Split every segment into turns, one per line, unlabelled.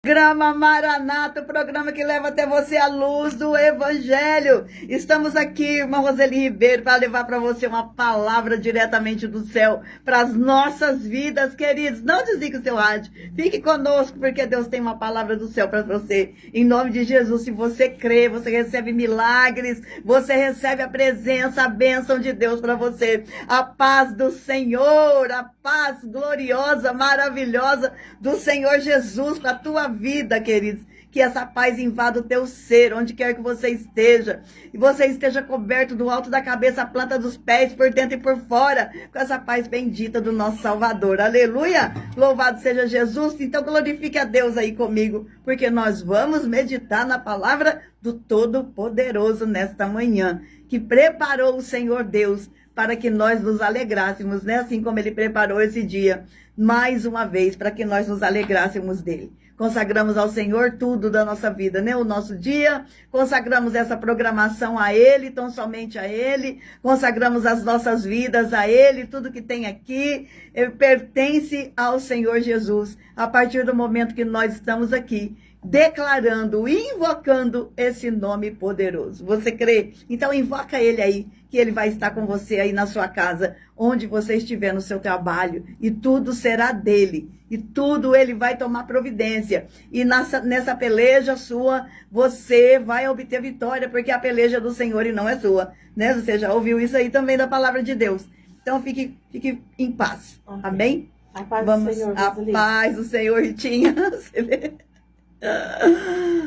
Programa Maranata, o programa que leva até você a luz do Evangelho. Estamos aqui, irmã Roseli Ribeiro, para levar para você uma palavra diretamente do céu para as nossas vidas, queridos. Não desligue o seu rádio, fique conosco, porque Deus tem uma palavra do céu para você. Em nome de Jesus, se você crê, você recebe milagres, você recebe a presença, a bênção de Deus para você. A paz do Senhor, a paz gloriosa, maravilhosa do Senhor Jesus para a tua vida, queridos. Que essa paz invada o teu ser, onde quer que você esteja. E você esteja coberto do alto da cabeça, a planta dos pés, por dentro e por fora, com essa paz bendita do nosso Salvador. Aleluia! Louvado seja Jesus. Então glorifique a Deus aí comigo, porque nós vamos meditar na palavra do Todo-Poderoso nesta manhã, que preparou o Senhor Deus para que nós nos alegrássemos, né? Assim como Ele preparou esse dia, mais uma vez, para que nós nos alegrássemos dele. Consagramos ao Senhor tudo da nossa vida, né? O nosso dia, consagramos essa programação a Ele, tão somente a Ele, consagramos as nossas vidas a Ele, tudo que tem aqui pertence ao Senhor Jesus. A partir do momento que nós estamos aqui, declarando, invocando esse nome poderoso. Você crê? Então invoca Ele aí, que Ele vai estar com você aí na sua casa, onde você estiver no seu trabalho, e tudo será dele, e tudo Ele vai tomar providência, e nessa peleja sua, você vai obter vitória, porque a peleja é do Senhor e não é sua, né? Você já ouviu isso aí também da palavra de Deus. Então fique em paz, amém?
A paz
Vamos,
do Senhor,
a paz do Senhor, Ritinha.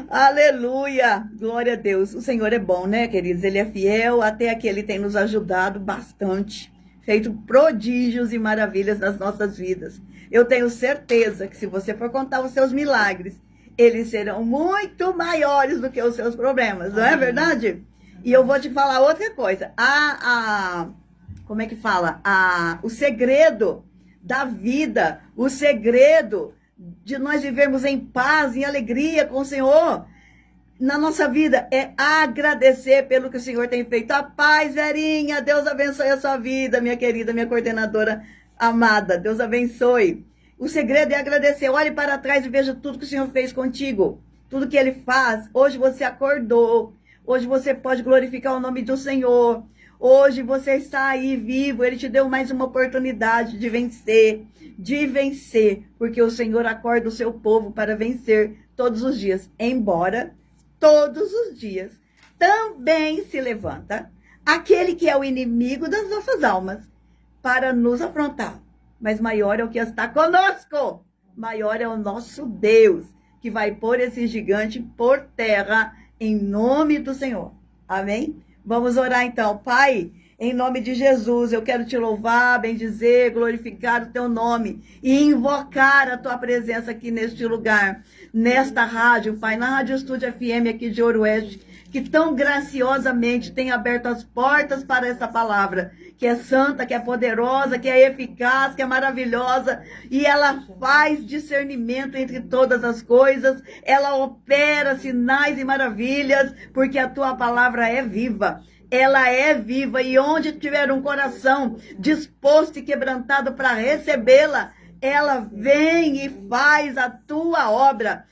Aleluia, glória a Deus. O Senhor é bom, né, queridos? Ele é fiel, até aqui Ele tem nos ajudado bastante, feito prodígios e maravilhas nas nossas vidas. Eu tenho certeza que se você for contar os seus milagres, eles serão muito maiores do que os seus problemas, não é verdade? E eu vou te falar outra coisa. Como é que fala? O segredo da vida, o segredo de nós vivermos em paz, em alegria com o Senhor, na nossa vida, é agradecer pelo que o Senhor tem feito. A paz, Verinha, Deus abençoe a sua vida, minha querida, minha coordenadora amada, Deus abençoe. O segredo é agradecer. Olhe para trás e veja tudo que o Senhor fez contigo, tudo que Ele faz. Hoje você acordou, hoje você pode glorificar o nome do Senhor. Hoje você está aí vivo, Ele te deu mais uma oportunidade de vencer, porque o Senhor acorda o seu povo para vencer todos os dias, embora todos os dias também se levanta aquele que é o inimigo das nossas almas para nos afrontar, mas maior é o que está conosco, maior é o nosso Deus, que vai pôr esse gigante por terra em nome do Senhor, amém? Vamos orar então. Pai, em nome de Jesus, eu quero te louvar, bendizer, glorificar o teu nome e invocar a tua presença aqui neste lugar, nesta rádio, Pai, na Rádio Estúdio FM aqui de Ouro Oeste, que tão graciosamente tem aberto as portas para essa palavra, que é santa, que é poderosa, que é eficaz, que é maravilhosa, e ela faz discernimento entre todas as coisas, ela opera sinais e maravilhas, porque a tua palavra é viva. Ela é viva, e onde tiver um coração disposto e quebrantado para recebê-la, ela vem e faz a tua obra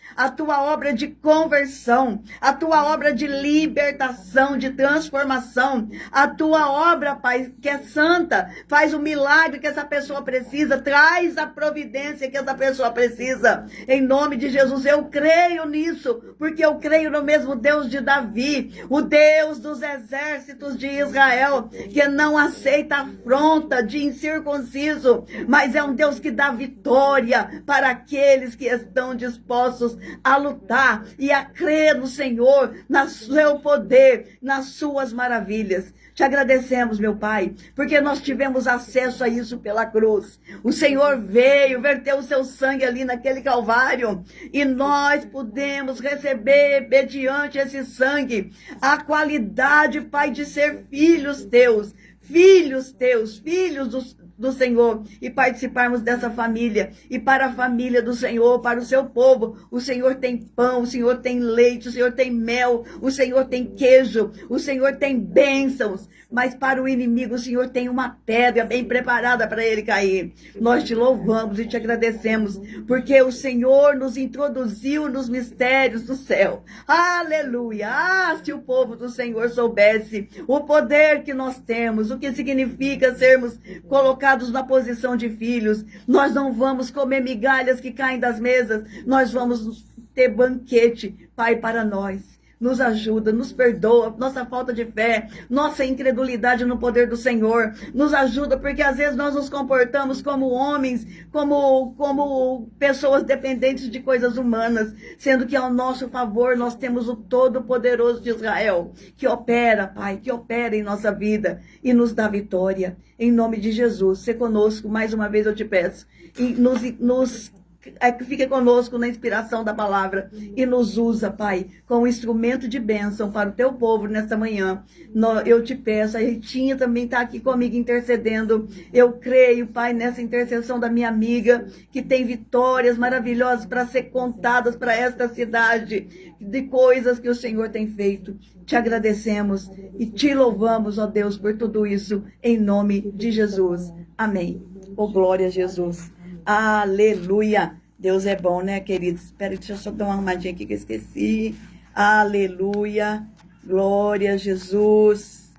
de conversão, a tua obra de libertação, de transformação, a tua obra, Pai, que é santa, faz o milagre que essa pessoa precisa, traz a providência que essa pessoa precisa, em nome de Jesus. Eu creio nisso, porque eu creio no mesmo Deus de Davi, o Deus dos exércitos de Israel, que não aceita afronta de incircunciso, mas é um Deus que dá vitória para aqueles que estão dispostos a lutar e a crer no Senhor, no seu poder, nas suas maravilhas. Te agradecemos, meu Pai, porque nós tivemos acesso a isso pela cruz. O Senhor veio, verteu o seu sangue ali naquele Calvário, e nós pudemos receber, mediante esse sangue, a qualidade, Pai, de ser filhos teus, filhos do Senhor e participarmos dessa família. E para a família do Senhor, para o seu povo, o Senhor tem pão, o Senhor tem leite, o Senhor tem mel, o Senhor tem queijo, o Senhor tem bênçãos. Mas para o inimigo, o Senhor tem uma pedra bem preparada para ele cair. Nós te louvamos e te agradecemos, porque o Senhor nos introduziu nos mistérios do céu. Aleluia! Ah, se o povo do Senhor soubesse o poder que nós temos, o que significa sermos colocados na posição de filhos, nós não vamos comer migalhas que caem das mesas, nós vamos ter banquete, Pai, para nós. Nos ajuda, nos perdoa, nossa falta de fé, nossa incredulidade no poder do Senhor. Nos ajuda, porque às vezes nós nos comportamos como homens, como pessoas dependentes de coisas humanas, sendo que ao nosso favor nós temos o Todo-Poderoso de Israel, que opera, Pai, que opera em nossa vida e nos dá vitória. Em nome de Jesus, se conosco, mais uma vez eu te peço, e fique conosco na inspiração da palavra e nos usa, Pai, como instrumento de bênção para o teu povo nesta manhã. Eu te peço, a Ritinha também está aqui comigo intercedendo. Eu creio, Pai, nessa intercessão da minha amiga, que tem vitórias maravilhosas para ser contadas para esta cidade, de coisas que o Senhor tem feito. Te agradecemos e te louvamos, ó Deus, por tudo isso, em nome de Jesus. Amém. Oh, glória a Jesus. Aleluia. Deus é bom, né, queridos? Espera, deixa eu só dar uma arrumadinha aqui que eu esqueci. Aleluia. Glória a Jesus.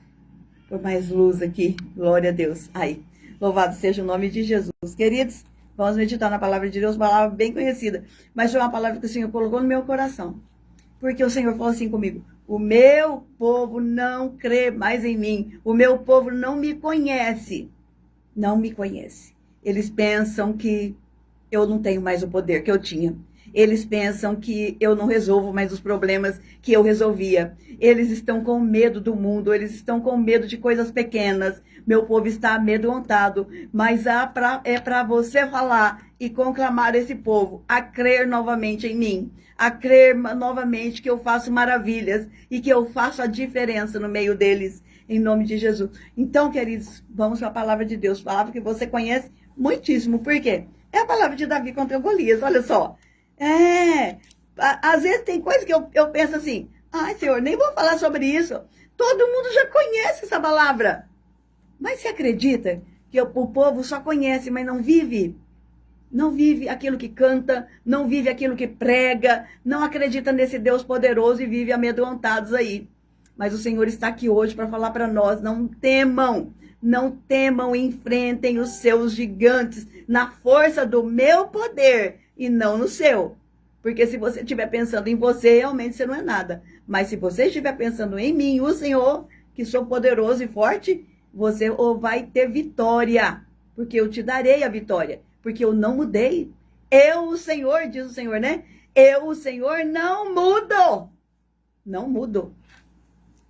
Por mais luz aqui. Glória a Deus. Aí. Louvado seja o nome de Jesus. Queridos, vamos meditar na palavra de Deus, palavra bem conhecida. Mas foi uma palavra que o Senhor colocou no meu coração. Porque o Senhor falou assim comigo: o meu povo não crê mais em mim. O meu povo não me conhece. Não me conhece. Eles pensam que eu não tenho mais o poder que eu tinha. Eles pensam que eu não resolvo mais os problemas que eu resolvia. Eles estão com medo do mundo, eles estão com medo de coisas pequenas. Meu povo está amedrontado, mas é para você falar e conclamar esse povo a crer novamente em mim, a crer novamente que eu faço maravilhas e que eu faço a diferença no meio deles, em nome de Jesus. Então, queridos, vamos para a palavra de Deus, palavra que você conhece muitíssimo. Por quê? É a palavra de Davi contra Golias, olha só. Às vezes tem coisa que eu penso assim: ai, Senhor, nem vou falar sobre isso. Todo mundo já conhece essa palavra. Mas você acredita que o povo só conhece, mas não vive? Não vive aquilo que canta, não vive aquilo que prega, não acredita nesse Deus poderoso e vive amedrontados aí. Mas o Senhor está aqui hoje para falar para nós: não temam. Não temam, enfrentem os seus gigantes na força do meu poder e não no seu. Porque se você estiver pensando em você, realmente você não é nada. Mas se você estiver pensando em mim, o Senhor, que sou poderoso e forte, você vai ter vitória. Porque eu te darei a vitória. Porque eu não mudei. Eu, o Senhor, diz o Senhor, né? Eu, o Senhor, não mudo. Não mudo.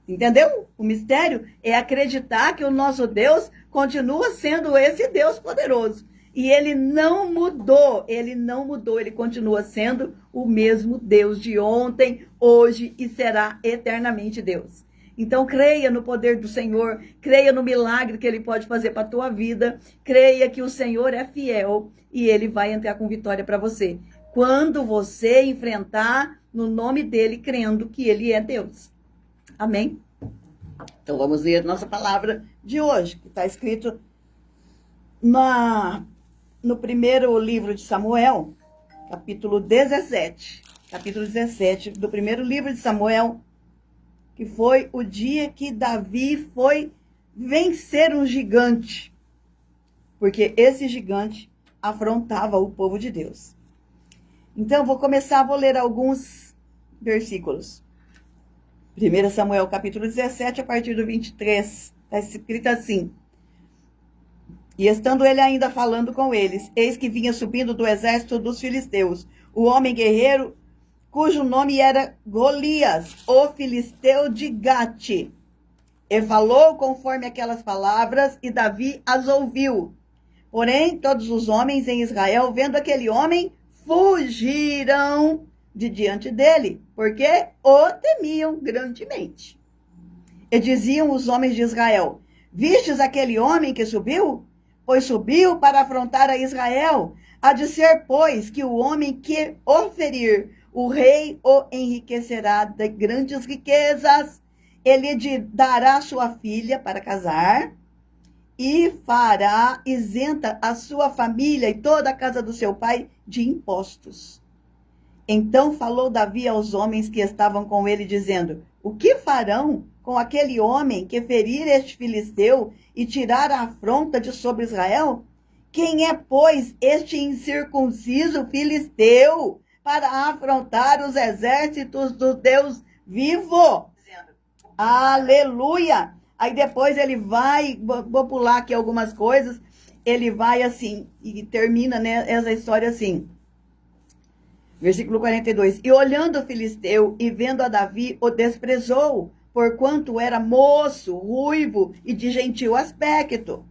Entendeu? O mistério é acreditar que o nosso Deus continua sendo esse Deus poderoso. E ele não mudou, ele continua sendo o mesmo Deus de ontem, hoje e será eternamente Deus. Então creia no poder do Senhor, creia no milagre que ele pode fazer para a tua vida, creia que o Senhor é fiel e ele vai entrar com vitória para você. Quando você enfrentar no nome dele, crendo que ele é Deus. Amém? Então vamos ler a nossa palavra de hoje, que está escrito no primeiro livro de Samuel, capítulo 17. Capítulo 17 do primeiro livro de Samuel, que foi o dia que Davi foi vencer um gigante, porque esse gigante afrontava o povo de Deus. Então vou ler alguns versículos. 1 Samuel, capítulo 17, a partir do 23, está escrito assim: e estando ele ainda falando com eles, eis que vinha subindo do exército dos filisteus o homem guerreiro, cujo nome era Golias, o filisteu de Gate. E falou conforme aquelas palavras, e Davi as ouviu. Porém, todos os homens em Israel, vendo aquele homem, fugiram de diante dele, porque o temiam grandemente. E diziam os homens de Israel: vistes aquele homem que subiu? pois subiu para afrontar a Israel. Há de ser, pois, que o homem que o ferir, o rei o enriquecerá de grandes riquezas. Ele lhe dará sua filha para casar e fará isenta a sua família e toda a casa do seu pai de impostos. Então falou Davi aos homens que estavam com ele, dizendo: o que farão com aquele homem que ferir este filisteu e tirar a afronta de sobre Israel? Quem é, pois, este incircunciso filisteu para afrontar os exércitos do Deus vivo? Aleluia! Aí depois ele vai, vou pular aqui algumas coisas, ele vai assim, e termina, né, essa história assim. Versículo 42. E olhando o filisteu e vendo a Davi, o desprezou, porquanto era moço, ruivo e de gentil aspecto.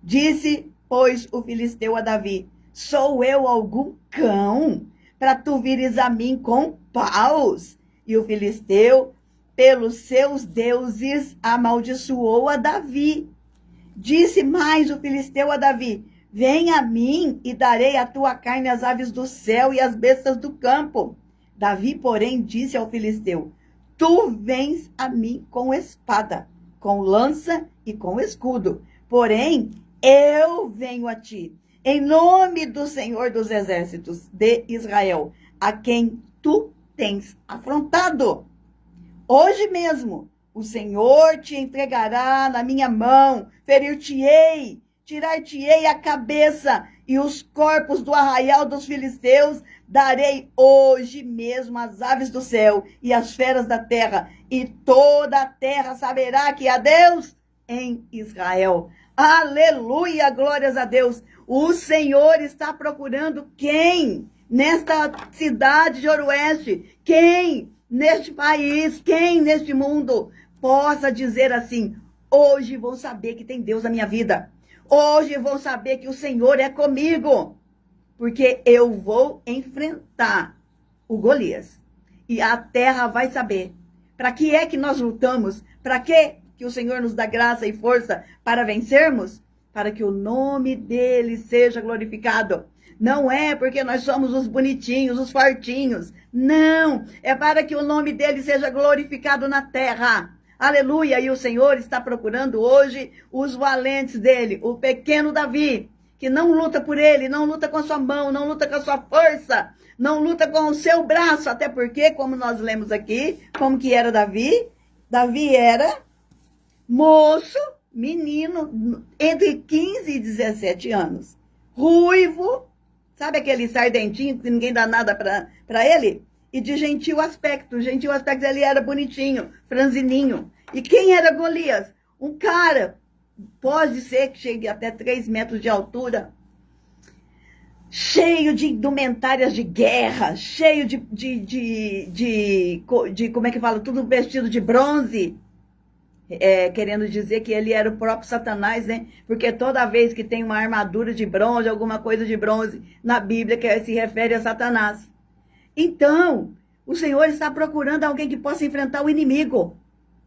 Disse, pois, o filisteu a Davi: sou eu algum cão, para tu vires a mim com paus? E o filisteu, pelos seus deuses, amaldiçoou a Davi. Disse mais o filisteu a Davi: vem a mim e darei a tua carne às aves do céu e às bestas do campo. Davi, porém, disse ao filisteu: tu vens a mim com espada, com lança e com escudo. Porém, eu venho a ti, em nome do Senhor dos exércitos de Israel, a quem tu tens afrontado. Hoje mesmo o Senhor te entregará na minha mão, ferir-te-ei, tirar-te-ei a cabeça e os corpos do arraial dos filisteus darei hoje mesmo às aves do céu e às feras da terra, e toda a terra saberá que há Deus em Israel. Aleluia, glórias a Deus. O Senhor está procurando quem nesta cidade de Oroeste, quem neste país, quem neste mundo possa dizer assim: hoje vou saber que tem Deus na minha vida. Hoje vou saber que o Senhor é comigo, porque eu vou enfrentar o Golias. E a terra vai saber. Para que é que nós lutamos? Para que o Senhor nos dá graça e força para vencermos? Para que o nome dele seja glorificado. Não é porque nós somos os bonitinhos, os fortinhos. Não, é para que o nome dele seja glorificado na terra. Aleluia, e o Senhor está procurando hoje os valentes dele, o pequeno Davi, que não luta por ele, não luta com a sua mão, não luta com a sua força, não luta com o seu braço, até porque, como nós lemos aqui, como que era Davi? Davi era moço, menino, entre 15 e 17 anos, ruivo, sabe aquele sardentinho que ninguém dá nada para ele? E de gentil aspecto, ele era bonitinho, franzininho. E quem era Golias? Um cara, pode ser que chegue até 3 metros de altura, cheio de indumentárias de guerra, cheio de como é que fala, tudo vestido de bronze, querendo dizer que ele era o próprio Satanás, né? Porque toda vez que tem uma armadura de bronze, alguma coisa de bronze na Bíblia, que se refere a Satanás. Então, o Senhor está procurando alguém que possa enfrentar o inimigo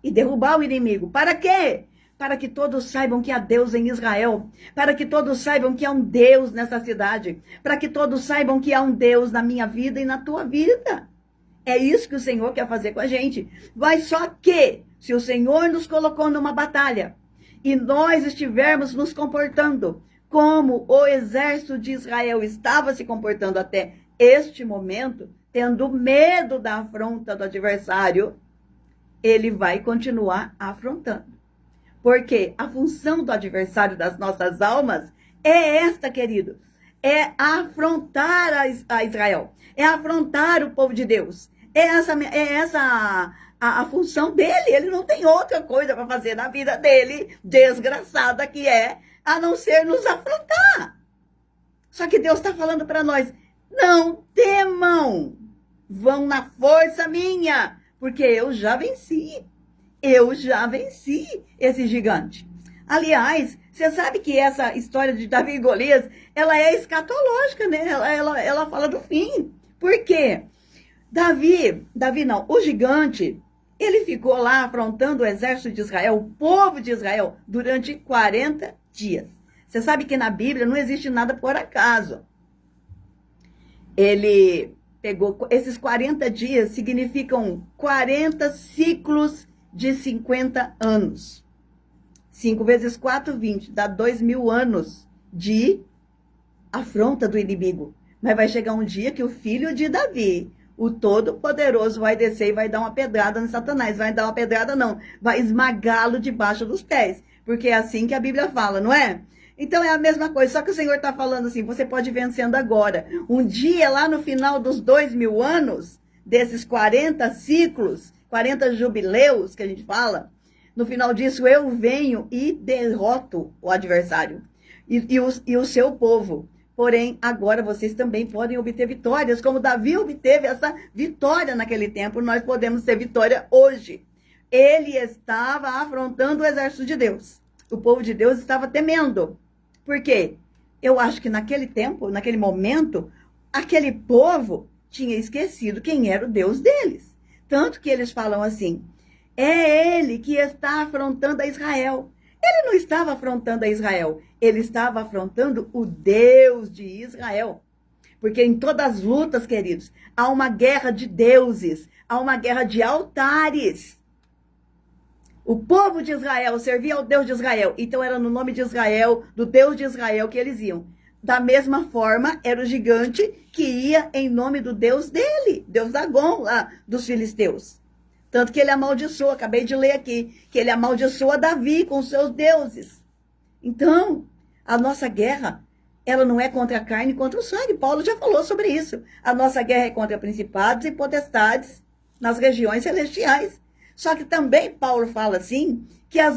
e derrubar o inimigo. Para quê? Para que todos saibam que há Deus em Israel. Para que todos saibam que há um Deus nessa cidade. Para que todos saibam que há um Deus na minha vida e na tua vida. É isso que o Senhor quer fazer com a gente. Mas só que, se o Senhor nos colocou numa batalha e nós estivermos nos comportando como o exército de Israel estava se comportando até este momento, tendo medo da afronta do adversário, ele vai continuar afrontando. Porque a função do adversário das nossas almas é esta, querido. É afrontar a Israel. É afrontar o povo de Deus. É essa a função dele. Ele não tem outra coisa para fazer na vida dele, desgraçada que é, a não ser nos afrontar. Só que Deus está falando para nós: não temam, vão na força minha, porque eu já venci. Eu já venci esse gigante. Aliás, você sabe que essa história de Davi e Golias, ela é escatológica, né? Ela fala do fim. Por quê? O gigante, ele ficou lá afrontando o exército de Israel, o povo de Israel, durante 40 dias. Você sabe que na Bíblia não existe nada por acaso. Ele pegou, esses 40 dias significam 40 ciclos de 50 anos. 5 vezes 4, 20, dá 2.000 anos de afronta do inimigo. Mas vai chegar um dia que o filho de Davi, o Todo-Poderoso, vai descer e vai dar uma pedrada no Satanás. Vai dar uma pedrada não, vai esmagá-lo debaixo dos pés. Porque é assim que a Bíblia fala, não é? Então é a mesma coisa, só que o Senhor está falando assim, você pode ir vencendo agora. Um dia lá no final dos 2.000 anos, desses 40 ciclos, 40 jubileus que a gente fala, no final disso eu venho e derroto o adversário e o seu povo. Porém, agora vocês também podem obter vitórias, como Davi obteve essa vitória naquele tempo, nós podemos ter vitória hoje. Ele estava afrontando o exército de Deus. O povo de Deus estava temendo. Por quê? Eu acho que naquele tempo, naquele momento, aquele povo tinha esquecido quem era o Deus deles. Tanto que eles falam assim, é ele que está afrontando a Israel. Ele não estava afrontando a Israel, ele estava afrontando o Deus de Israel. Porque em todas as lutas, queridos, há uma guerra de deuses, há uma guerra de altares. O povo de Israel servia ao Deus de Israel, então era no nome de Israel, do Deus de Israel que eles iam. Da mesma forma, era o gigante que ia em nome do Deus dele, Deus Dagon, lá dos filisteus. Tanto que ele amaldiçoa, acabei de ler aqui, que ele amaldiçoa Davi com seus deuses. Então, a nossa guerra, ela não é contra a carne e contra o sangue. Paulo já falou sobre isso. A nossa guerra é contra principados e potestades nas regiões celestiais. Só que também Paulo fala assim, que a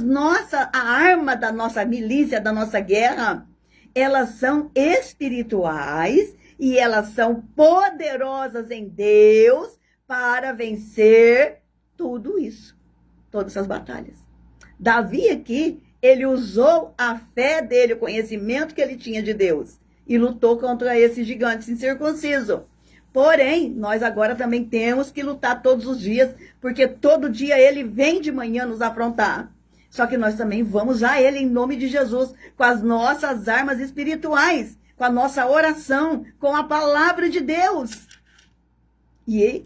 arma da nossa milícia, da nossa guerra, elas são espirituais e elas são poderosas em Deus para vencer tudo isso, todas essas batalhas. Davi aqui, ele usou a fé dele, o conhecimento que ele tinha de Deus e lutou contra esse gigante incircunciso. Porém, nós agora também temos que lutar todos os dias, porque todo dia ele vem de manhã nos afrontar. Só que nós também vamos a ele em nome de Jesus, com as nossas armas espirituais, com a nossa oração, com a palavra de Deus. E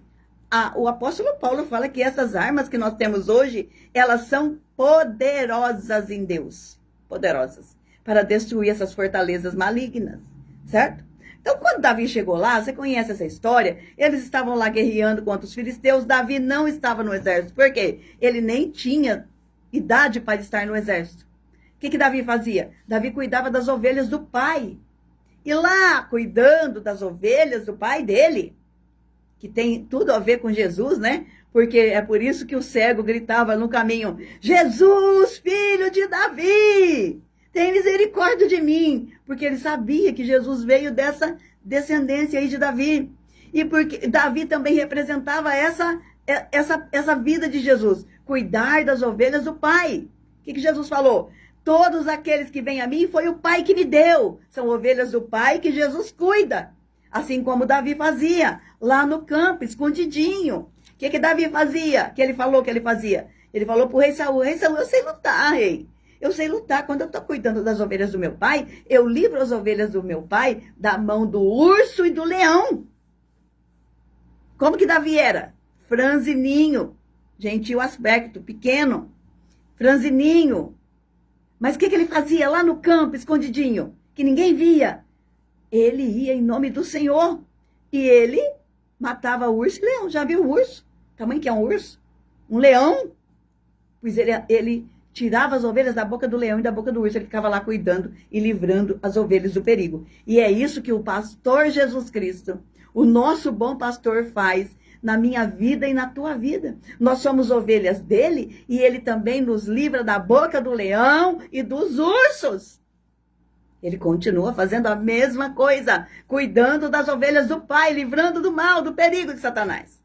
o apóstolo Paulo fala que essas armas que nós temos hoje, elas são poderosas em Deus. Poderosas. Para destruir essas fortalezas malignas. Certo? Então, quando Davi chegou lá, você conhece essa história? Eles estavam lá guerreando contra os filisteus. Davi não estava no exército. Por quê? Ele nem tinha idade para estar no exército. O que Davi fazia? Davi cuidava das ovelhas do pai. E lá, cuidando das ovelhas do pai dele, que tem tudo a ver com Jesus, né? Porque é por isso que o cego gritava no caminho, Jesus, filho de Davi, tem misericórdia de mim. Porque ele sabia que Jesus veio dessa descendência aí de Davi. E porque Davi também representava essa vida de Jesus, cuidar das ovelhas do pai. O que Jesus falou? Todos aqueles que vêm a mim foi o pai que me deu. São ovelhas do pai que Jesus cuida. Assim como Davi fazia, lá no campo, escondidinho. O que Davi fazia? Que ele falou que ele fazia? Ele falou pro rei Saul, eu sei lutar, rei. Eu sei lutar. Quando eu estou cuidando das ovelhas do meu pai, eu livro as ovelhas do meu pai da mão do urso e do leão. Como que Davi era? Franzininho, gentil aspecto, pequeno, franzininho. Mas o que ele fazia lá no campo, escondidinho? Que ninguém via. Ele ia em nome do Senhor. E ele matava urso e leão. Já viu o urso? O tamanho que é um urso? Um leão? Pois ele tirava as ovelhas da boca do leão e da boca do urso. Ele ficava lá cuidando e livrando as ovelhas do perigo. E é isso que o pastor Jesus Cristo, o nosso bom pastor, faz na minha vida e na tua vida. Nós somos ovelhas dele e ele também nos livra da boca do leão e dos ursos. Ele continua fazendo a mesma coisa, cuidando das ovelhas do Pai, livrando do mal, do perigo de Satanás.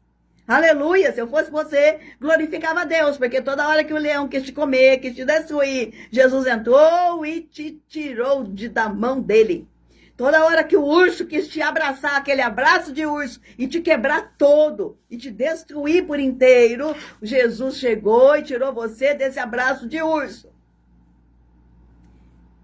Aleluia! Se eu fosse você, glorificava a Deus, porque toda hora que o leão quis te comer, quis te destruir, Jesus entrou e te tirou da mão dele. Toda hora que o urso quis te abraçar, aquele abraço de urso, e te quebrar todo, e te destruir por inteiro, Jesus chegou e tirou você desse abraço de urso.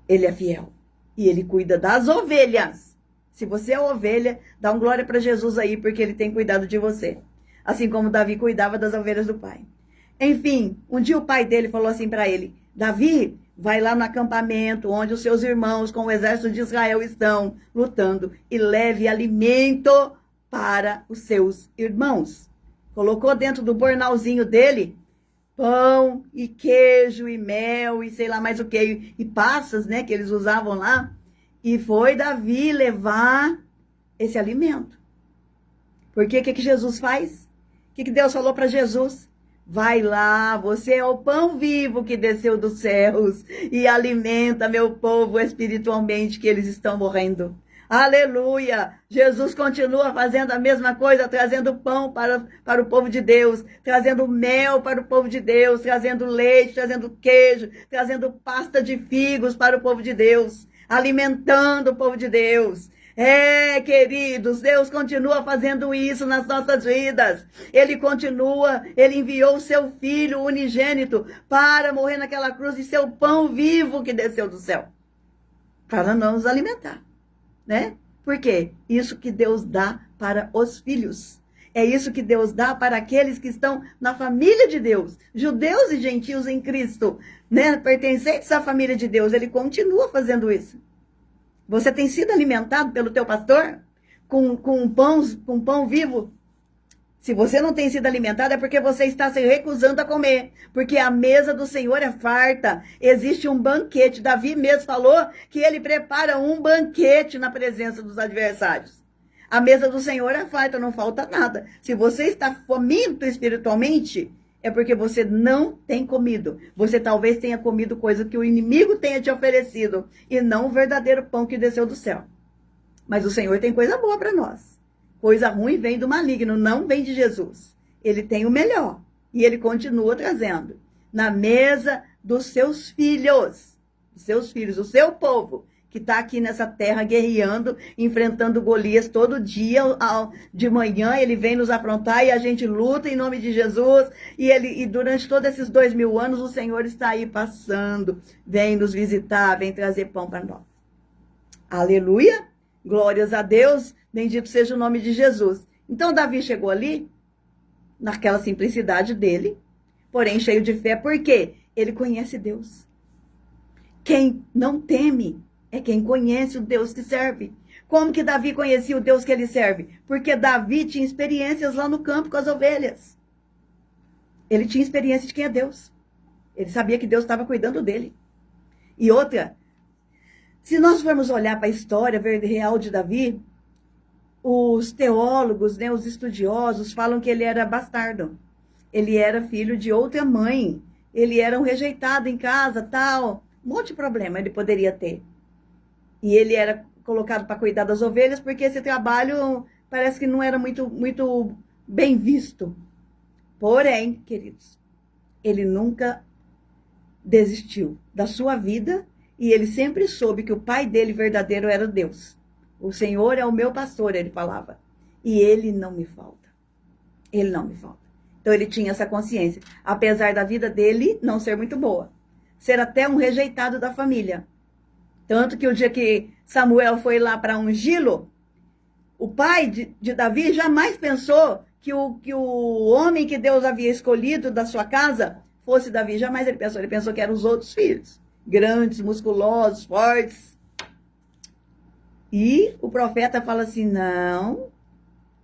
Ele é fiel. E ele cuida das ovelhas. Se você é ovelha, dá um glória para Jesus aí, porque ele tem cuidado de você. Assim como Davi cuidava das ovelhas do pai. Enfim, um dia o pai dele falou assim para ele: Davi, vai lá no acampamento onde os seus irmãos com o exército de Israel estão lutando e leve alimento para os seus irmãos. Colocou dentro do bornalzinho dele pão e queijo e mel e sei lá mais o que, e passas, né, que eles usavam lá. E foi Davi levar esse alimento. Porque o que Jesus faz? O que Deus falou para Jesus? Vai lá, você é o pão vivo que desceu dos céus e alimenta meu povo espiritualmente, que eles estão morrendo. Aleluia! Jesus continua fazendo a mesma coisa, trazendo pão para o povo de Deus, trazendo mel para o povo de Deus, trazendo leite, trazendo queijo, trazendo pasta de figos para o povo de Deus, alimentando o povo de Deus. Queridos, Deus continua fazendo isso nas nossas vidas. Ele enviou o seu Filho unigênito para morrer naquela cruz e ser o pão vivo que desceu do céu, para não nos alimentar, né? Por quê? Isso que Deus dá para os filhos. É isso que Deus dá para aqueles que estão na família de Deus, judeus e gentios em Cristo, né? Pertencentes à família de Deus. Ele continua fazendo isso. Você tem sido alimentado pelo teu pastor com pão vivo? Se você não tem sido alimentado, é porque você está se recusando a comer. Porque a mesa do Senhor é farta. Existe um banquete. Davi mesmo falou que ele prepara um banquete na presença dos adversários. A mesa do Senhor é farta, não falta nada. Se você está faminto espiritualmente, é porque você não tem comido. Você talvez tenha comido coisa que o inimigo tenha te oferecido e não o verdadeiro pão que desceu do céu. Mas o Senhor tem coisa boa para nós. Coisa ruim vem do maligno, não vem de Jesus. Ele tem o melhor e ele continua trazendo na mesa dos seus filhos, o seu povo, que está aqui nessa terra guerreando, enfrentando Golias todo dia, de manhã ele vem nos afrontar e a gente luta em nome de Jesus, e durante todos esses 2000 anos o Senhor está aí passando, vem nos visitar, vem trazer pão para nós. Aleluia, glórias a Deus, bendito seja o nome de Jesus. Então Davi chegou ali, naquela simplicidade dele, porém cheio de fé, porque ele conhece Deus. Quem não teme é quem conhece o Deus que serve. Como que Davi conhecia o Deus que ele serve? Porque Davi tinha experiências lá no campo com as ovelhas. Ele tinha experiência de quem é Deus. Ele sabia que Deus estava cuidando dele. E outra, se nós formos olhar para a história real de Davi, os teólogos, né, os estudiosos falam que ele era bastardo. Ele era filho de outra mãe. Ele era um rejeitado em casa, tal. Um monte de problema ele poderia ter. E ele era colocado para cuidar das ovelhas, porque esse trabalho parece que não era muito bem visto. Porém, queridos, ele nunca desistiu da sua vida e ele sempre soube que o pai dele verdadeiro era Deus. O Senhor é o meu pastor, ele falava. E ele não me falta. Ele não me falta. Então ele tinha essa consciência. Apesar da vida dele não ser muito boa. Ser até um rejeitado da família. Tanto que o dia que Samuel foi lá para ungí-lo, o pai de Davi jamais pensou que o homem que Deus havia escolhido da sua casa fosse Davi. Jamais ele pensou. Ele pensou que eram os outros filhos. Grandes, musculosos, fortes. E o profeta fala assim, não,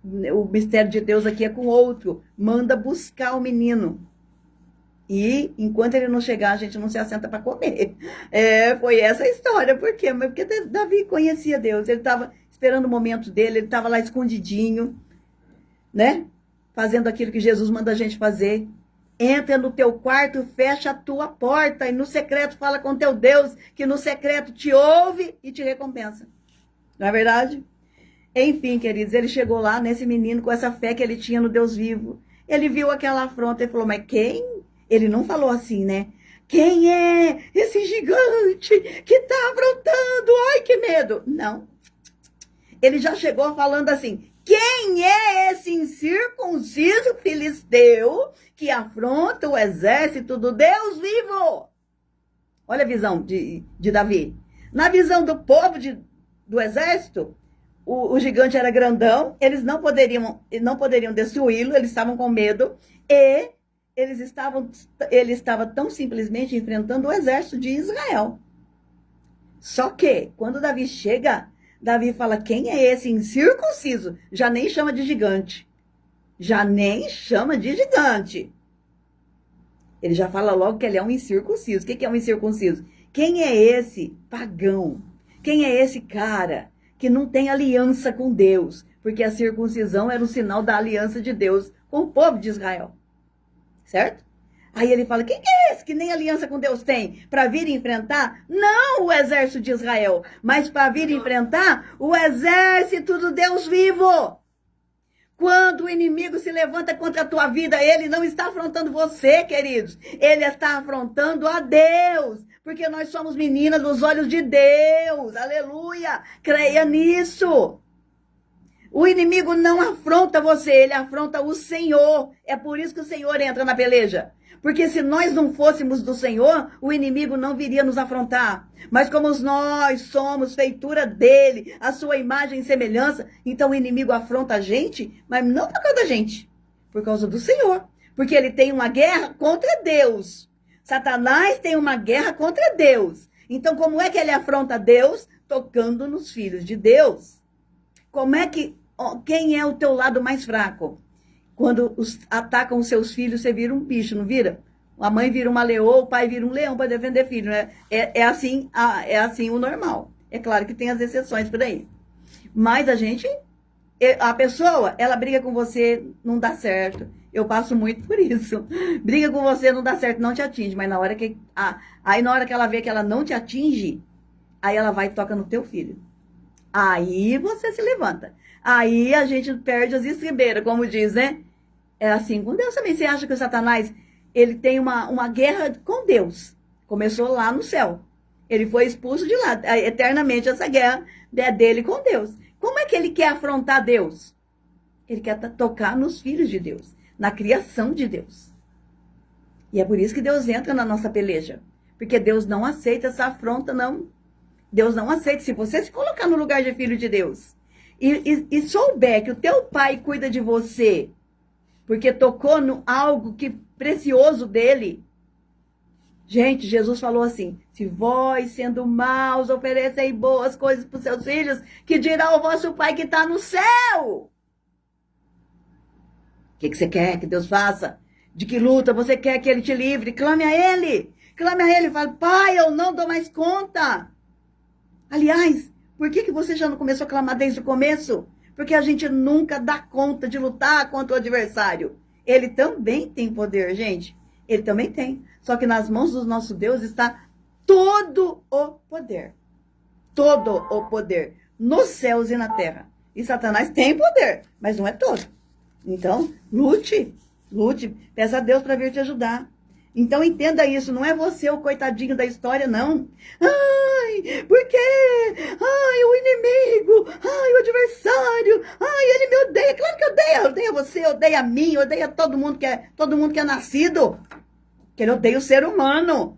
o mistério de Deus aqui é com outro. Manda buscar o menino. E enquanto ele não chegar, a gente não se assenta para comer. Foi essa a história. Por quê? Porque Davi conhecia Deus. Ele estava esperando o momento dele, ele estava lá escondidinho, né? Fazendo aquilo que Jesus manda a gente fazer. Entra no teu quarto, fecha a tua porta e no secreto fala com teu Deus, que no secreto te ouve e te recompensa. Não é verdade? Enfim, queridos, ele chegou lá nesse menino com essa fé que ele tinha no Deus vivo. Ele viu aquela afronta e falou, mas quem? Ele não falou assim, né? Quem é esse gigante que está afrontando? Ai, que medo! Não. Ele já chegou falando assim, quem é esse incircunciso filisteu que afronta o exército do Deus vivo? Olha a visão de Davi. Na visão do povo do exército, o gigante era grandão, eles não poderiam destruí-lo, eles estavam com medo, e ele estava tão simplesmente enfrentando o exército de Israel. Só que, quando Davi chega, Davi fala, quem é esse incircunciso? Já nem chama de gigante. Já nem chama de gigante. Ele já fala logo que ele é um incircunciso. O que é um incircunciso? Quem é esse pagão? Quem é esse cara que não tem aliança com Deus? Porque a circuncisão era o sinal da aliança de Deus com o povo de Israel. Certo? Aí ele fala, quem que é esse que nem aliança com Deus tem? Para vir enfrentar, não o exército de Israel, mas para vir enfrentar o exército do Deus vivo. Quando o inimigo se levanta contra a tua vida, ele não está afrontando você, queridos. Ele está afrontando a Deus. Porque nós somos meninas dos olhos de Deus. Aleluia. Creia nisso. O inimigo não afronta você, ele afronta o Senhor. É por isso que o Senhor entra na peleja. Porque se nós não fôssemos do Senhor, o inimigo não viria nos afrontar. Mas como nós somos feitura dele, a sua imagem e semelhança, então o inimigo afronta a gente, mas não por causa da gente, por causa do Senhor. Porque ele tem uma guerra contra Deus. Satanás tem uma guerra contra Deus. Então como é que ele afronta Deus? Tocando nos filhos de Deus. Quem é o teu lado mais fraco? Quando atacam os seus filhos, você vira um bicho, não vira? A mãe vira uma leoa, o pai vira um leão para defender filho, né? É assim o normal. É claro que tem as exceções por aí. Mas a pessoa, ela briga com você, não dá certo. Eu passo muito por isso. Briga com você, não dá certo, não te atinge. Mas na hora que ela vê que ela não te atinge, aí ela vai e toca no teu filho. Aí você se levanta. Aí a gente perde as estribeiras, como diz, né? É assim com Deus também. Você acha que o Satanás, ele tem uma guerra com Deus? Começou lá no céu. Ele foi expulso de lá. Eternamente essa guerra é dele com Deus. Como é que ele quer afrontar Deus? Ele quer tocar nos filhos de Deus, na criação de Deus. E é por isso que Deus entra na nossa peleja. Porque Deus não aceita essa afronta, não. Deus não aceita. Se você se colocar no lugar de filho de Deus e souber que o teu pai cuida de você, porque tocou no algo que precioso dele. Gente, Jesus falou assim, se vós, sendo maus, oferecei boas coisas para os seus filhos, que dirá o vosso pai que está no céu? O que você quer que Deus faça? De que luta você quer que ele te livre? Clame a ele. Clame a ele e fale, pai, eu não dou mais conta. Aliás, por que você já não começou a clamar desde o começo? Porque a gente nunca dá conta de lutar contra o adversário. Ele também tem poder, gente. Ele também tem. Só que nas mãos do nosso Deus está todo o poder. Todo o poder. Nos céus e na terra. E Satanás tem poder, mas não é todo. Então, lute. Peça a Deus para vir te ajudar. Então entenda isso, não é você o coitadinho da história, não. Ai, por quê? Ai, o inimigo, ai, o adversário, ai, ele me odeia. Claro que odeia você, odeia a mim, odeia todo mundo que é nascido. Que ele odeia o ser humano.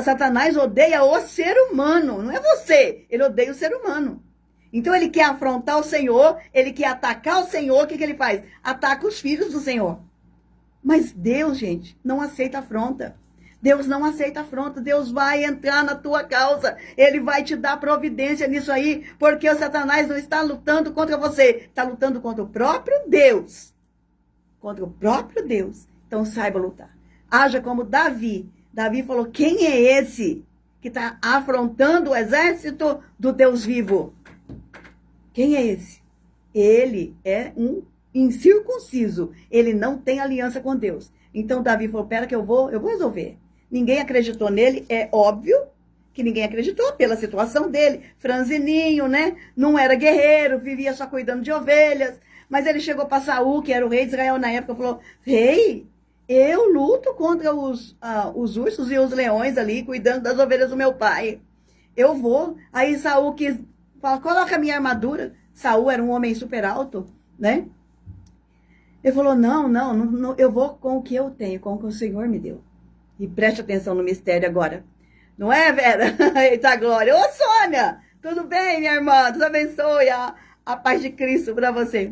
Satanás odeia o ser humano, não é você, ele odeia o ser humano. Então ele quer afrontar o Senhor, ele quer atacar o Senhor, o que ele faz? Ataca os filhos do Senhor. Mas Deus, gente, não aceita afronta. Deus não aceita afronta. Deus vai entrar na tua causa. Ele vai te dar providência nisso aí, porque o Satanás não está lutando contra você. Está lutando contra o próprio Deus. Contra o próprio Deus. Então saiba lutar. Haja como Davi. Davi falou, quem é esse que está afrontando o exército do Deus vivo? Quem é esse? Ele é um incircunciso, ele não tem aliança com Deus. Então Davi falou, pera que eu vou resolver. Ninguém acreditou nele, é óbvio que ninguém acreditou pela situação dele, franzininho, né? Não era guerreiro, vivia só cuidando de ovelhas, mas ele chegou para Saul, que era o rei de Israel na época, falou, rei, eu luto contra os ursos e os leões ali, cuidando das ovelhas do meu pai. Eu vou. Aí Saul quis falar, coloca a minha armadura. Saul era um homem super alto, né? Ele falou, não, eu vou com o que eu tenho, com o que o Senhor me deu. E preste atenção no mistério agora. Não é, Vera? Eita glória. Ô, Sônia, tudo bem, minha irmã? Deus abençoe a paz de Cristo para você.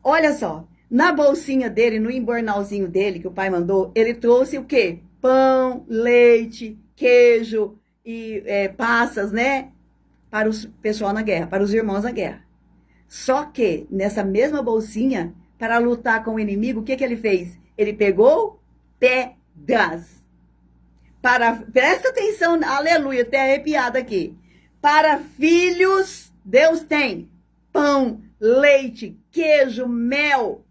Olha só, na bolsinha dele, no embornalzinho dele que o pai mandou, ele trouxe o quê? Pão, leite, queijo e passas, né? Para o pessoal na guerra, para os irmãos na guerra. Só que, nessa mesma bolsinha, para lutar com o inimigo, o que ele fez? Ele pegou pedras. Presta atenção, aleluia, até arrepiada aqui. Para filhos, Deus tem pão, leite, queijo, mel.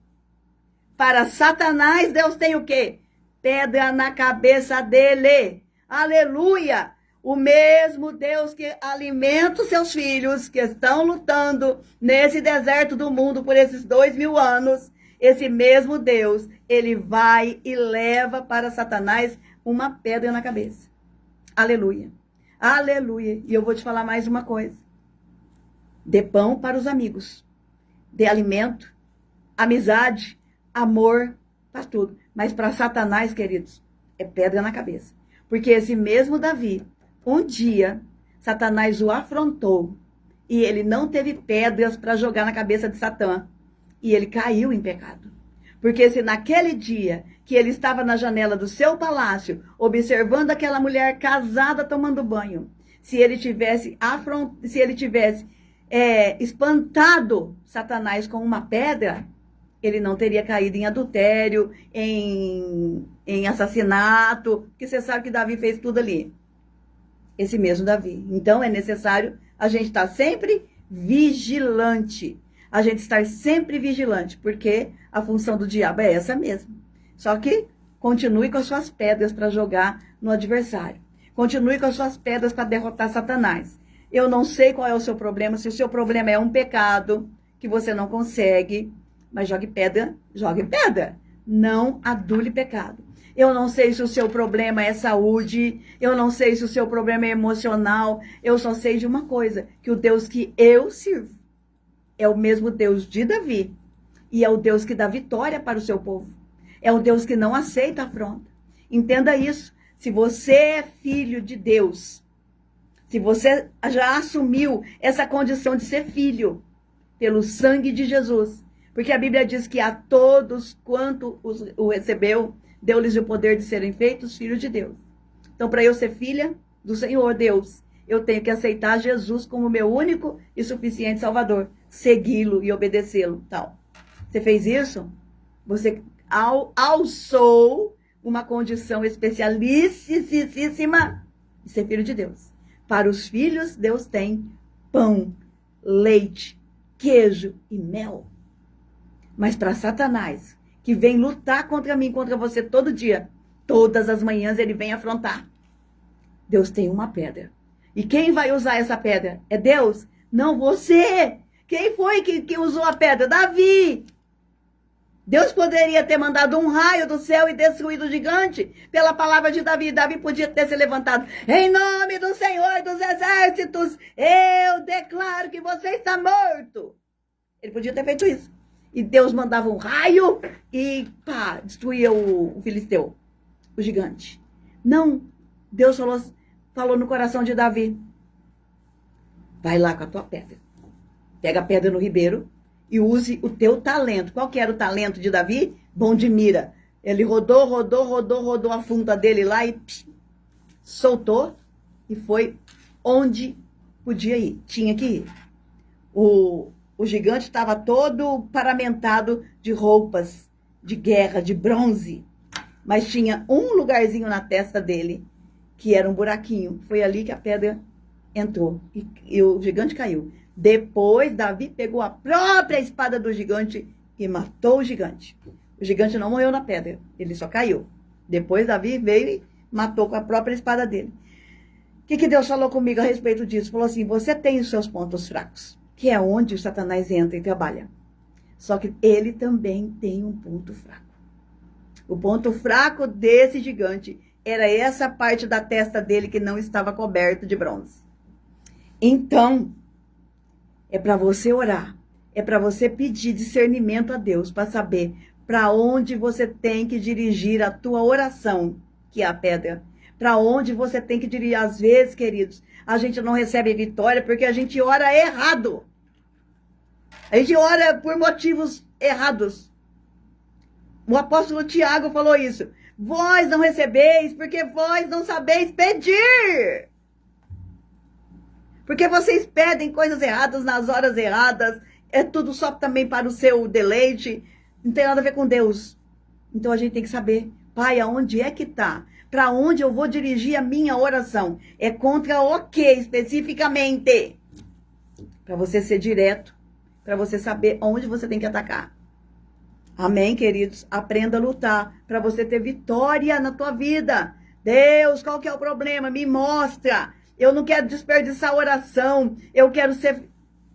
Para Satanás, Deus tem o quê? Pedra na cabeça dele. Aleluia! O mesmo Deus que alimenta os seus filhos que estão lutando nesse deserto do mundo por esses 2000 anos, esse mesmo Deus, ele vai e leva para Satanás uma pedra na cabeça. Aleluia. Aleluia. E eu vou te falar mais uma coisa. Dê pão para os amigos. Dê alimento, amizade, amor, para tudo. Mas para Satanás, queridos, é pedra na cabeça. Porque esse mesmo Davi, um dia, Satanás o afrontou e ele não teve pedras para jogar na cabeça de Satã. E ele caiu em pecado. Porque se naquele dia que ele estava na janela do seu palácio, observando aquela mulher casada tomando banho, se ele tivesse espantado Satanás com uma pedra, ele não teria caído em adultério, em assassinato, porque você sabe que Davi fez tudo ali. Esse mesmo Davi. Então é necessário a gente estar sempre vigilante. A gente estar sempre vigilante, porque a função do diabo é essa mesmo. Só que continue com as suas pedras para jogar no adversário. Continue com as suas pedras para derrotar Satanás. Eu não sei qual é o seu problema, se o seu problema é um pecado que você não consegue, mas jogue pedra. Não adule pecado. Eu não sei se o seu problema é saúde, eu não sei se o seu problema é emocional, eu só sei de uma coisa, que o Deus que eu sirvo é o mesmo Deus de Davi, e é o Deus que dá vitória para o seu povo. É o Deus que não aceita afronta. Entenda isso. Se você é filho de Deus, se você já assumiu essa condição de ser filho, pelo sangue de Jesus, porque a Bíblia diz que a todos quanto o recebeu, deu-lhes o poder de serem feitos filhos de Deus. Então, para eu ser filha do Senhor Deus, eu tenho que aceitar Jesus como meu único e suficiente Salvador, segui-lo e obedecê-lo. Então, você fez isso? Você alçou uma condição especialíssima de ser filho de Deus. Para os filhos, Deus tem pão, leite, queijo e mel. Mas para Satanás, que vem lutar contra mim, contra você todo dia, todas as manhãs ele vem afrontar. Deus tem uma pedra. E quem vai usar essa pedra? É Deus? Não, você. Quem foi que usou a pedra? Davi. Deus poderia ter mandado um raio do céu e destruído o gigante pela palavra de Davi. Davi podia ter se levantado. Em nome do Senhor dos Exércitos, eu declaro que você está morto. Ele podia ter feito isso. E Deus mandava um raio e pá, destruía o filisteu, o gigante. Não, Deus falou no coração de Davi. Vai lá com a tua pedra. Pega a pedra no ribeiro e use o teu talento. Qual que era o talento de Davi? Bom de mira. Ele rodou a funda dele lá e soltou e foi onde podia ir. Tinha que ir. O gigante estava todo paramentado de roupas de guerra, de bronze. Mas tinha um lugarzinho na testa dele, que era um buraquinho. Foi ali que a pedra entrou. E o gigante caiu. Depois, Davi pegou a própria espada do gigante e matou o gigante. O gigante não morreu na pedra, ele só caiu. Depois, Davi veio e matou com a própria espada dele. O que Deus falou comigo a respeito disso? Falou assim, você tem os seus pontos fracos, que é onde o Satanás entra e trabalha. Só que ele também tem um ponto fraco. O ponto fraco desse gigante era essa parte da testa dele que não estava coberta de bronze. Então, é para você orar, é para você pedir discernimento a Deus, para saber para onde você tem que dirigir a tua oração, que é a pedra. para onde você tem que dirigir. Às vezes, queridos, a gente não recebe vitória porque a gente ora errado. A gente ora por motivos errados. O apóstolo Tiago falou isso. Vós não recebeis porque vós não sabeis pedir. Porque vocês pedem coisas erradas nas horas erradas. É tudo só também para o seu deleite. Não tem nada a ver com Deus. Então a gente tem que saber, Pai, aonde é que está? Para onde eu vou dirigir a minha oração? É contra o que especificamente? Para você ser direto. Para você saber onde você tem que atacar. Amém, queridos? Aprenda a lutar para você ter vitória na tua vida. Deus, qual que é o problema? Me mostra. Eu não quero desperdiçar oração. Eu quero ser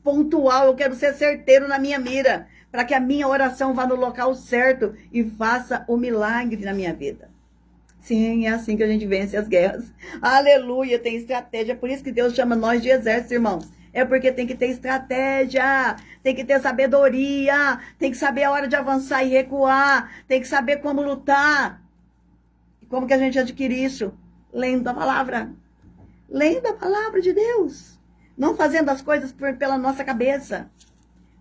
pontual. Eu quero ser certeiro na minha mira. Para que a minha oração vá no local certo e faça o milagre na minha vida. Sim, é assim que a gente vence as guerras. Aleluia, tem estratégia. Por isso que Deus chama nós de exército, irmãos. É porque tem que ter estratégia, tem que ter sabedoria, tem que saber a hora de avançar e recuar, tem que saber como lutar. E como que a gente adquire isso? Lendo a palavra. Lendo a palavra de Deus. Não fazendo as coisas pela nossa cabeça.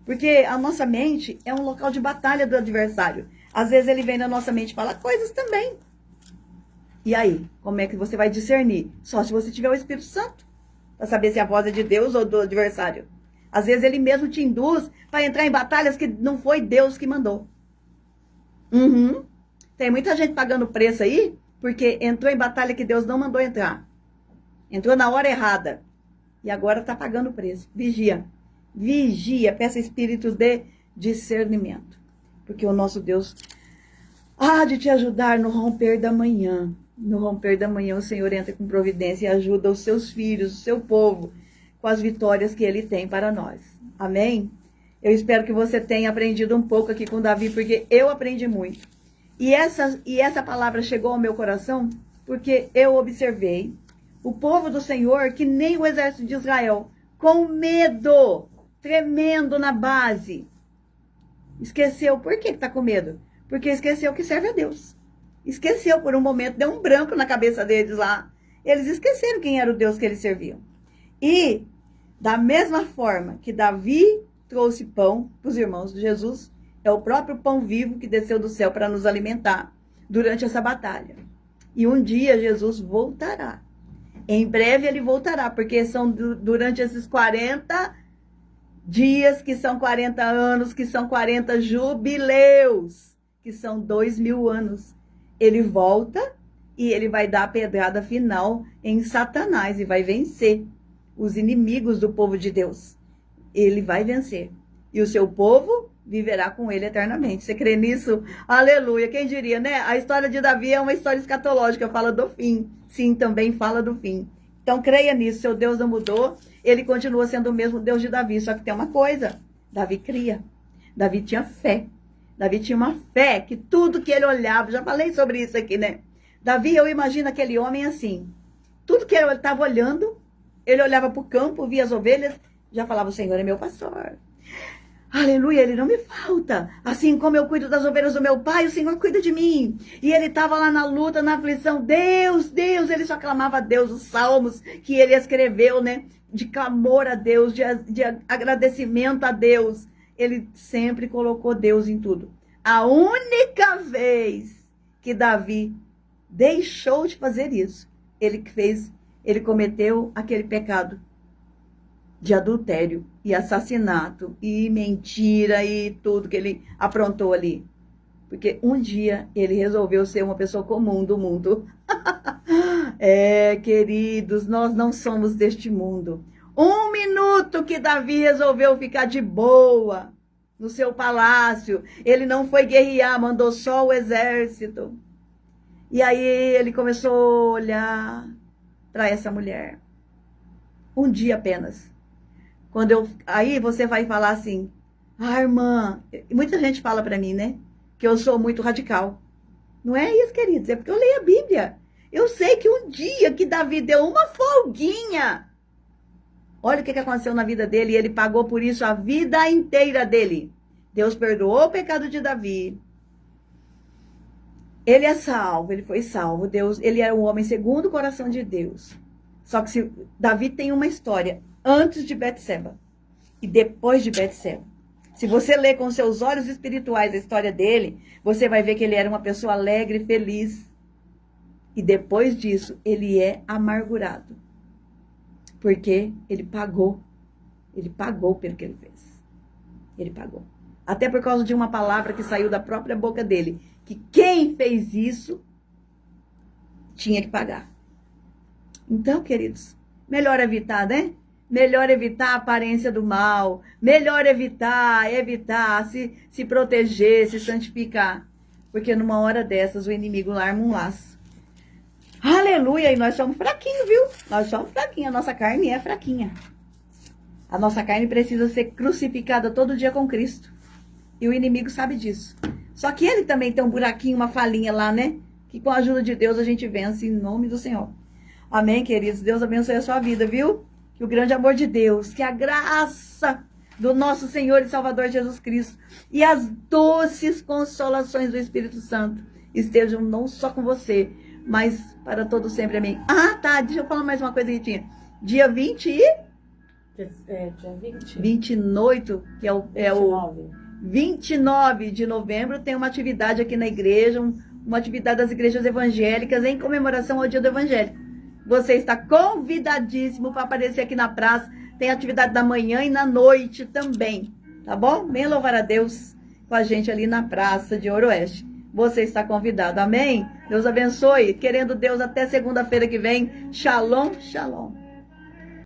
Porque a nossa mente é um local de batalha do adversário. Às vezes ele vem na nossa mente e fala coisas também. E aí, como é que você vai discernir? Só se você tiver o Espírito Santo. Para saber se a voz é de Deus ou do adversário. Às vezes ele mesmo te induz para entrar em batalhas que não foi Deus que mandou. Tem muita gente pagando preço aí, porque entrou em batalha que Deus não mandou entrar. Entrou na hora errada. E agora está pagando preço. Vigia. Vigia. Peça espírito de discernimento. Porque o nosso Deus há de te ajudar no romper da manhã. No romper da manhã, o Senhor entra com providência e ajuda os seus filhos, o seu povo, com as vitórias que Ele tem para nós. Amém? Eu espero que você tenha aprendido um pouco aqui com Davi, porque eu aprendi muito. E essa palavra chegou ao meu coração porque eu observei o povo do Senhor, que nem o exército de Israel, com medo, tremendo na base. Esqueceu. Por que está com medo? Porque esqueceu que serve a Deus. Esqueceu por um momento, deu um branco na cabeça deles lá. Eles esqueceram quem era o Deus que eles serviam. E, da mesma forma que Davi trouxe pão para os irmãos de Jesus, é o próprio pão vivo que desceu do céu para nos alimentar durante essa batalha. E um dia Jesus voltará. Em breve ele voltará, porque são durante esses 40 dias, que são 40 anos, que são 40 jubileus, que são 2000 anos. Ele volta e ele vai dar a pedrada final em Satanás e vai vencer os inimigos do povo de Deus. Ele vai vencer. E o seu povo viverá com ele eternamente. Você crê nisso? Aleluia. Quem diria, né? A história de Davi é uma história escatológica, fala do fim. Sim, também fala do fim. Então creia nisso, seu Deus não mudou. Ele continua sendo o mesmo Deus de Davi. Só que tem uma coisa, Davi cria. Davi tinha fé. Davi tinha uma fé que tudo que ele olhava, já falei sobre isso aqui, né? Davi, eu imagino aquele homem assim, tudo que ele estava olhando, ele olhava para o campo, via as ovelhas, já falava, o Senhor é meu pastor. Aleluia, ele não me falta. Assim como eu cuido das ovelhas do meu pai, o Senhor cuida de mim. E ele estava lá na luta, na aflição, Deus, Deus, ele só clamava a Deus, os salmos que ele escreveu, né? De clamor a Deus, de agradecimento a Deus. Ele sempre colocou Deus em tudo. A única vez que Davi deixou de fazer isso, ele cometeu aquele pecado de adultério e assassinato e mentira e tudo que ele aprontou ali. Porque um dia ele resolveu ser uma pessoa comum do mundo. Queridos, nós não somos deste mundo. Um minuto que Davi resolveu ficar de boa no seu palácio. Ele não foi guerrear, mandou só o exército. E aí ele começou a olhar para essa mulher. Um dia apenas. Aí você vai falar assim, irmã, muita gente fala para mim, né? Que eu sou muito radical. Não é isso, queridos, é porque eu leio a Bíblia. Eu sei que um dia que Davi deu uma folguinha, olha o que aconteceu na vida dele, e ele pagou por isso a vida inteira dele. Deus perdoou o pecado de Davi. Ele é salvo, ele foi salvo. Deus, ele era um homem segundo o coração de Deus. Só que Davi tem uma história antes de Betseba e depois de Betseba. Se você ler com seus olhos espirituais a história dele, você vai ver que ele era uma pessoa alegre e feliz. E depois disso, ele é amargurado. Porque ele pagou. Ele pagou pelo que ele fez. Ele pagou. Até por causa de uma palavra que saiu da própria boca dele. Que quem fez isso tinha que pagar. Então, queridos, melhor evitar, né? Melhor evitar a aparência do mal. Melhor evitar, se proteger, se santificar. Porque numa hora dessas o inimigo arma um laço. Aleluia! E nós somos fraquinhos, viu? Nós somos fraquinhos. A nossa carne é fraquinha. A nossa carne precisa ser crucificada todo dia com Cristo. E o inimigo sabe disso. Só que ele também tem um buraquinho, uma falinha lá, né? Que com a ajuda de Deus a gente vence em nome do Senhor. Amém, queridos? Deus abençoe a sua vida, viu? Que o grande amor de Deus, que a graça do nosso Senhor e Salvador Jesus Cristo e as doces consolações do Espírito Santo estejam não só com você, mas para todo sempre. Amém. Ah, tá. Deixa eu falar mais uma coisa que tinha. Dia 20 e...
dia 20.
28, que é o 29 de novembro, tem uma atividade aqui na igreja, uma atividade das igrejas evangélicas em comemoração ao Dia do Evangelho. Você está convidadíssimo para aparecer aqui na praça. Tem atividade da manhã e na noite também, tá bom? Venha louvar a Deus com a gente ali na praça de Oroeste. Você está convidado, amém? Deus abençoe. Querendo Deus, até segunda-feira que vem. Shalom, shalom.